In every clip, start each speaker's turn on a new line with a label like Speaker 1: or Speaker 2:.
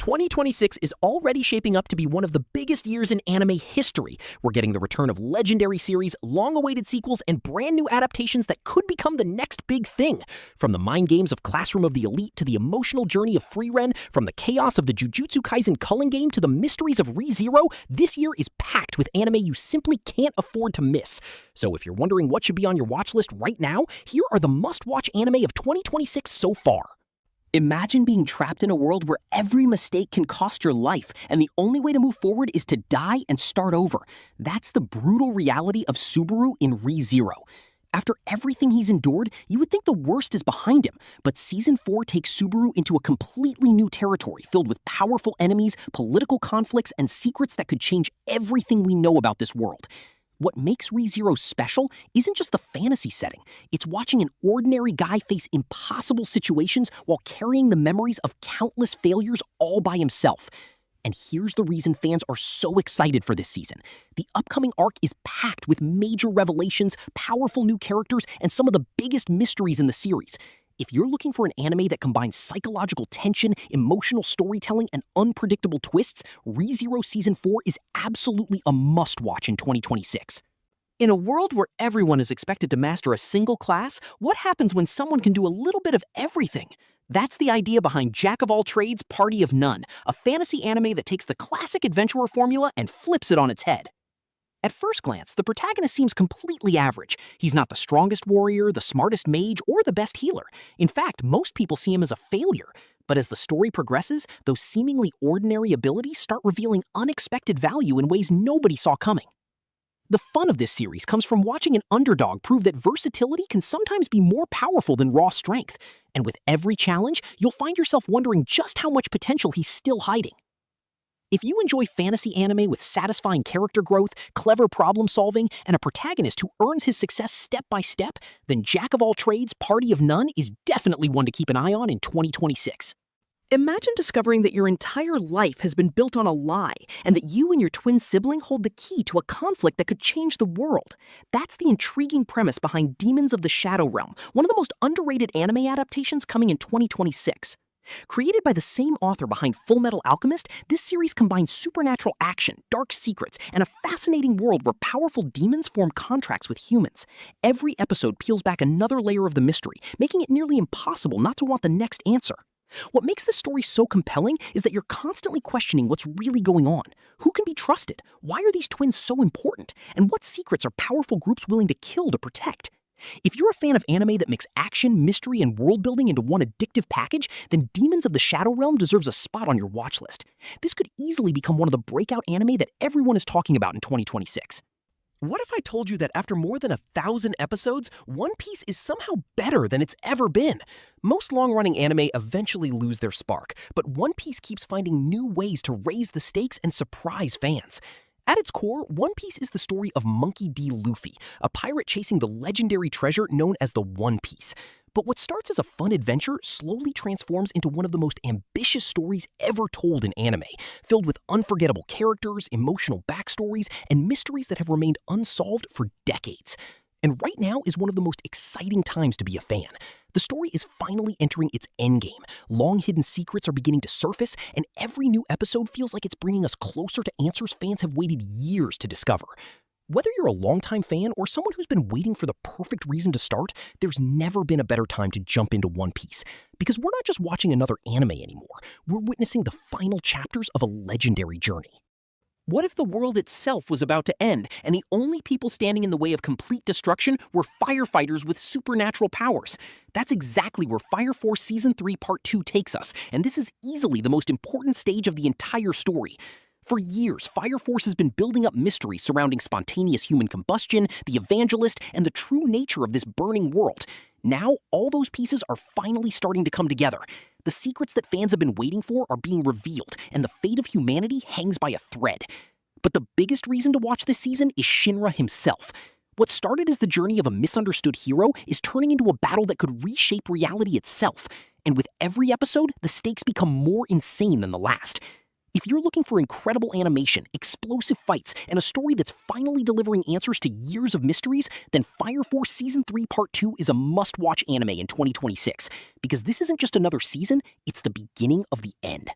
Speaker 1: 2026 is already shaping up to be one of the biggest years in anime history. We're getting the return of legendary series, long-awaited sequels, and brand new adaptations that could become the next big thing. From the mind games of Classroom of the Elite to the emotional journey of Frieren, from the chaos of the Jujutsu Kaisen Culling Game to the mysteries of ReZero, this year is packed with anime you simply can't afford to miss. So if you're wondering what should be on your watch list right now, here are the must-watch anime of 2026 so far.
Speaker 2: Imagine being trapped in a world where every mistake can cost your life, and the only way to move forward is to die and start over. That's the brutal reality of Subaru in ReZero. After everything he's endured, you would think the worst is behind him, but Season 4 takes Subaru into a completely new territory filled with powerful enemies, political conflicts, and secrets that could change everything we know about this world. What makes ReZero special isn't just the fantasy setting. It's watching an ordinary guy face impossible situations while carrying the memories of countless failures all by himself. And here's the reason fans are so excited for this season. The upcoming arc is packed with major revelations, powerful new characters, and some of the biggest mysteries in the series. If you're looking for an anime that combines psychological tension, emotional storytelling, and unpredictable twists, ReZero Season 4 is absolutely a must-watch in 2026.
Speaker 1: In a world where everyone is expected to master a single class, what happens when someone can do a little bit of everything? That's the idea behind Jack of All Trades, Party of None, a fantasy anime that takes the classic adventurer formula and flips it on its head. At first glance, the protagonist seems completely average. He's not the strongest warrior, the smartest mage, or the best healer. In fact, most people see him as a failure. But as the story progresses, those seemingly ordinary abilities start revealing unexpected value in ways nobody saw coming. The fun of this series comes from watching an underdog prove that versatility can sometimes be more powerful than raw strength. And with every challenge, you'll find yourself wondering just how much potential he's still hiding. If you enjoy fantasy anime with satisfying character growth, clever problem solving, and a protagonist who earns his success step by step, then Jack of All Trades, Party of None is definitely one to keep an eye on in 2026.
Speaker 3: Imagine discovering that your entire life has been built on a lie, and that you and your twin sibling hold the key to a conflict that could change the world. That's the intriguing premise behind Daemons of the Shadow Realm, one of the most underrated anime adaptations coming in 2026. Created by the same author behind Fullmetal Alchemist, this series combines supernatural action, dark secrets, and a fascinating world where powerful demons form contracts with humans. Every episode peels back another layer of the mystery, making it nearly impossible not to want the next answer. What makes this story so compelling is that you're constantly questioning what's really going on. Who can be trusted? Why are these twins so important? And what secrets are powerful groups willing to kill to protect? If you're a fan of anime that mix action, mystery, and world-building into one addictive package, then Daemons of the Shadow Realm deserves a spot on your watch list. This could easily become one of the breakout anime that everyone is talking about in 2026.
Speaker 4: What if I told you that after more than 1,000 episodes, One Piece is somehow better than it's ever been? Most long-running anime eventually lose their spark, but One Piece keeps finding new ways to raise the stakes and surprise fans. At its core, One Piece is the story of Monkey D. Luffy, a pirate chasing the legendary treasure known as the One Piece. But what starts as a fun adventure slowly transforms into one of the most ambitious stories ever told in anime, filled with unforgettable characters, emotional backstories, and mysteries that have remained unsolved for decades. And right now is one of the most exciting times to be a fan. The story is finally entering its endgame. Long-hidden secrets are beginning to surface, and every new episode feels like it's bringing us closer to answers fans have waited years to discover. Whether you're a longtime fan or someone who's been waiting for the perfect reason to start, there's never been a better time to jump into One Piece. Because we're not just watching another anime anymore, we're witnessing the final chapters of a legendary journey.
Speaker 1: What if the world itself was about to end, and the only people standing in the way of complete destruction were firefighters with supernatural powers? That's exactly where Fire Force Season 3 Part 2 takes us, and this is easily the most important stage of the entire story. For years, Fire Force has been building up mysteries surrounding spontaneous human combustion, the Evangelist, and the true nature of this burning world. Now, all those pieces are finally starting to come together. The secrets that fans have been waiting for are being revealed, and the fate of humanity hangs by a thread. But the biggest reason to watch this season is Shinra himself. What started as the journey of a misunderstood hero is turning into a battle that could reshape reality itself. And with every episode, the stakes become more insane than the last. If you're looking for incredible animation, explosive fights, and a story that's finally delivering answers to years of mysteries, then Fire Force Season 3 Part 2 is a must-watch anime in 2026. Because this isn't just another season, it's the beginning of the end.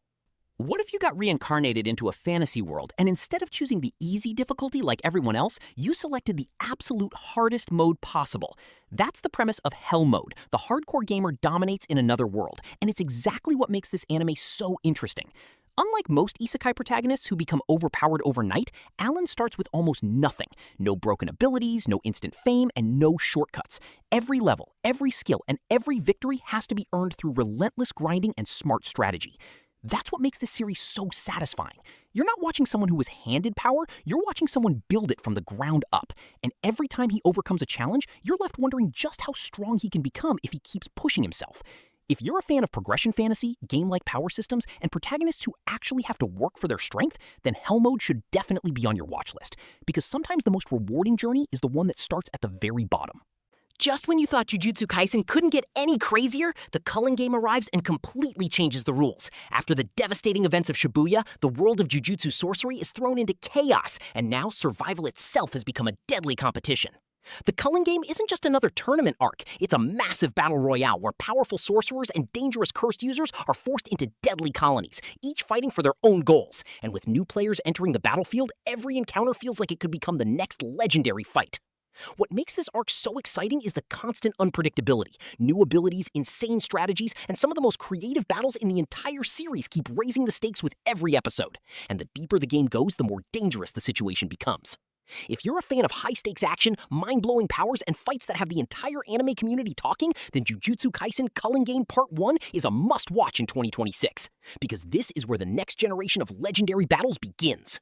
Speaker 2: What if you got reincarnated into a fantasy world, and instead of choosing the easy difficulty like everyone else, you selected the absolute hardest mode possible? That's the premise of Hell Mode. The hardcore gamer dominates in another world, and it's exactly what makes this anime so interesting. Unlike most isekai protagonists who become overpowered overnight, Alan starts with almost nothing. No broken abilities, no instant fame, and no shortcuts. Every level, every skill, and every victory has to be earned through relentless grinding and smart strategy. That's what makes this series so satisfying. You're not watching someone who was handed power, you're watching someone build it from the ground up. And every time he overcomes a challenge, you're left wondering just how strong he can become if he keeps pushing himself. If you're a fan of progression fantasy, game-like power systems, and protagonists who actually have to work for their strength, then Hell Mode should definitely be on your watch list, because sometimes the most rewarding journey is the one that starts at the very bottom.
Speaker 1: Just when you thought Jujutsu Kaisen couldn't get any crazier, the Culling Game arrives and completely changes the rules. After the devastating events of Shibuya, the world of Jujutsu sorcery is thrown into chaos, and now survival itself has become a deadly competition. The Culling Game isn't just another tournament arc, it's a massive battle royale where powerful sorcerers and dangerous cursed users are forced into deadly colonies, each fighting for their own goals. And with new players entering the battlefield, every encounter feels like it could become the next legendary fight. What makes this arc so exciting is the constant unpredictability. New abilities, insane strategies, and some of the most creative battles in the entire series keep raising the stakes with every episode. And the deeper the game goes, the more dangerous the situation becomes. If you're a fan of high-stakes action, mind-blowing powers, and fights that have the entire anime community talking, then Jujutsu Kaisen Culling Game Part 1 is a must-watch in 2026. Because this is where the next generation of legendary battles begins.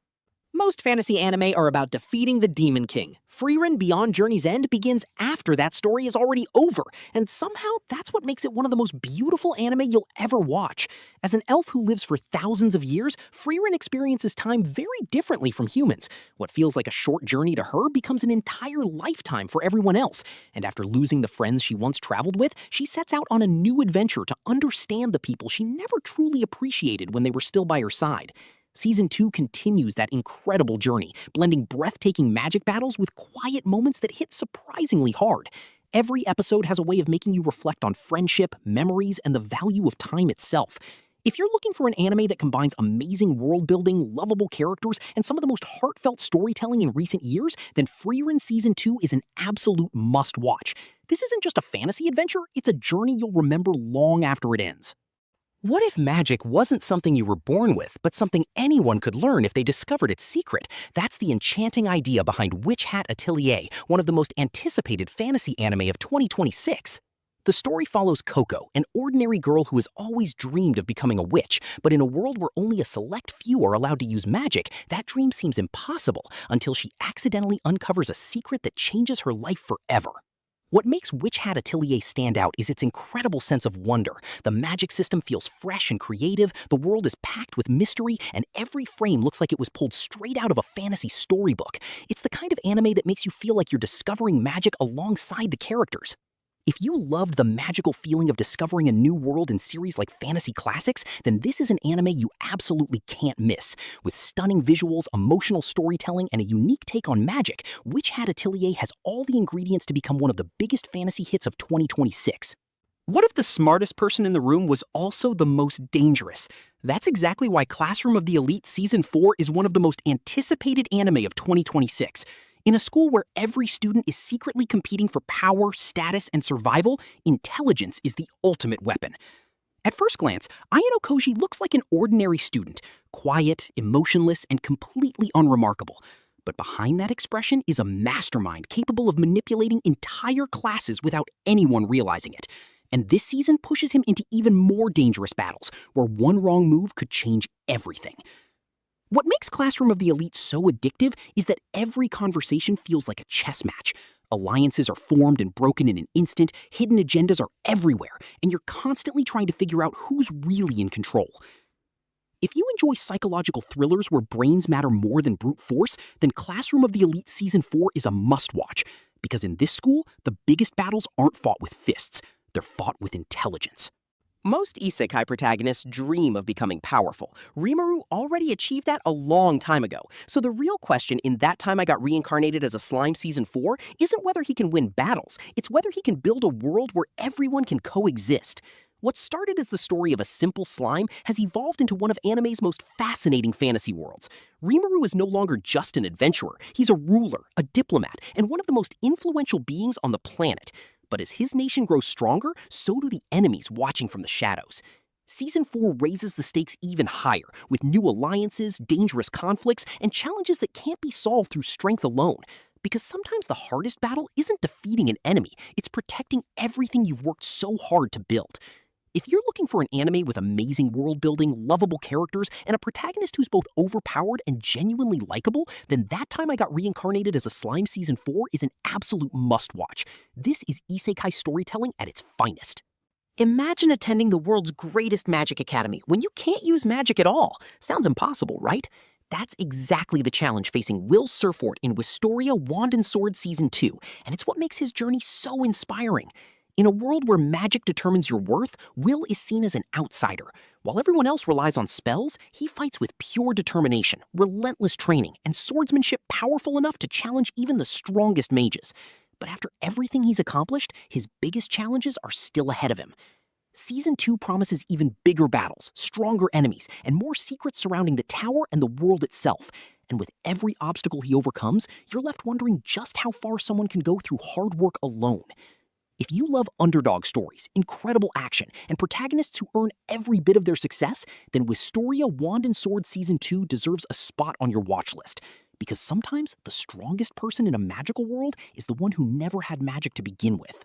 Speaker 3: Most fantasy anime are about defeating the Demon King. Frieren Beyond Journey's End begins after that story is already over, and somehow that's what makes it one of the most beautiful anime you'll ever watch. As an elf who lives for thousands of years, Frieren experiences time very differently from humans. What feels like a short journey to her becomes an entire lifetime for everyone else, and after losing the friends she once traveled with, she sets out on a new adventure to understand the people she never truly appreciated when they were still by her side. Season 2 continues that incredible journey, blending breathtaking magic battles with quiet moments that hit surprisingly hard. Every episode has a way of making you reflect on friendship, memories, and the value of time itself. If you're looking for an anime that combines amazing world-building, lovable characters, and some of the most heartfelt storytelling in recent years, then Frieren Season 2 is an absolute must-watch. This isn't just a fantasy adventure, it's a journey you'll remember long after it ends.
Speaker 2: What if magic wasn't something you were born with, but something anyone could learn if they discovered its secret? That's the enchanting idea behind Witch Hat Atelier, one of the most anticipated fantasy anime of 2026. The story follows Coco, an ordinary girl who has always dreamed of becoming a witch, but in a world where only a select few are allowed to use magic, that dream seems impossible until she accidentally uncovers a secret that changes her life forever. What makes Witch Hat Atelier stand out is its incredible sense of wonder. The magic system feels fresh and creative, the world is packed with mystery, and every frame looks like it was pulled straight out of a fantasy storybook. It's the kind of anime that makes you feel like you're discovering magic alongside the characters. If you loved the magical feeling of discovering a new world in series like fantasy classics, then this is an anime you absolutely can't miss. With stunning visuals, emotional storytelling, and a unique take on magic, Witch Hat Atelier has all the ingredients to become one of the biggest fantasy hits of 2026.
Speaker 1: What if the smartest person in the room was also the most dangerous? That's exactly why Classroom of the Elite Season 4 is one of the most anticipated anime of 2026. In a school where every student is secretly competing for power, status, and survival, intelligence is the ultimate weapon. At first glance, Ayano Koji looks like an ordinary student, quiet, emotionless, and completely unremarkable. But behind that expression is a mastermind capable of manipulating entire classes without anyone realizing it. And this season pushes him into even more dangerous battles, where one wrong move could change everything. What makes Classroom of the Elite so addictive is that every conversation feels like a chess match. Alliances are formed and broken in an instant, hidden agendas are everywhere, and you're constantly trying to figure out who's really in control. If you enjoy psychological thrillers where brains matter more than brute force, then Classroom of the Elite Season 4 is a must-watch. Because in this school, the biggest battles aren't fought with fists, they're fought with intelligence.
Speaker 3: Most isekai protagonists dream of becoming powerful. Rimuru already achieved that a long time ago. So the real question in That Time I Got Reincarnated as a Slime Season 4 isn't whether he can win battles, it's whether he can build a world where everyone can coexist.
Speaker 2: What started as the story of a simple slime has evolved into one of anime's most fascinating fantasy worlds. Rimuru is no longer just an adventurer, he's a ruler, a diplomat, and one of the most influential beings on the planet. But as his nation grows stronger, so do the enemies watching from the shadows. Season 4 raises the stakes even higher, with new alliances, dangerous conflicts, and challenges that can't be solved through strength alone. Because sometimes the hardest battle isn't defeating an enemy, it's protecting everything you've worked so hard to build. If you're looking for an anime with amazing world building, lovable characters, and a protagonist who's both overpowered and genuinely likable, then That Time I Got Reincarnated as a Slime Season 4 is an absolute must-watch. This is isekai storytelling at its finest.
Speaker 3: Imagine attending the world's greatest magic academy when you can't use magic at all. Sounds impossible, right? That's exactly the challenge facing Will Surfort in Wistoria Wand and Sword Season 2, and it's what makes his journey so inspiring. In a world where magic determines your worth, Will is seen as an outsider. While everyone else relies on spells, he fights with pure determination, relentless training, and swordsmanship powerful enough to challenge even the strongest mages. But after everything he's accomplished, his biggest challenges are still ahead of him. Season 2 promises even bigger battles, stronger enemies, and more secrets surrounding the tower and the world itself. And with every obstacle he overcomes, you're left wondering just how far someone can go through hard work alone. If you love underdog stories, incredible action, and protagonists who earn every bit of their success, then Wistoria Wand and Sword Season 2 deserves a spot on your watch list. Because sometimes the strongest person in a magical world is the one who never had magic to begin with.